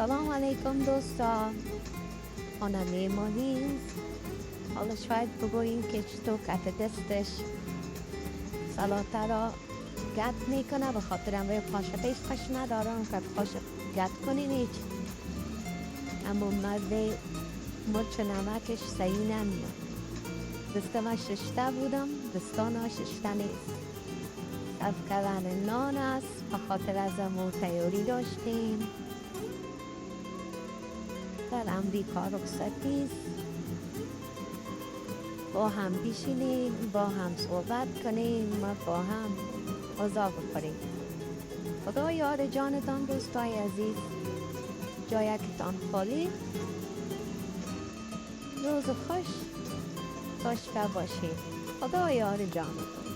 سلام علیکم دوستا، خانم مهین. حالا شاید بگوییم که چطور کف دستش سلاته را گت میکنه، به خاطر همه قاشقش خش ندارم که قاشق گت کنین هیچ. اما مرچ نمکش صحیح نمیاد. دست من ششته بودم، دستان ششته نیست. صرف کردن نان است، به خاطر از امو تیاری داشتیم. در امریکا رخصتی است، با هم بشینیم، با هم صحبت کنیم و با هم غذا بخوریم. خدا یار جانتان دوستای عزیز، جایکتان خالی، روز خوش داشته باشید. خدا یار جانتان.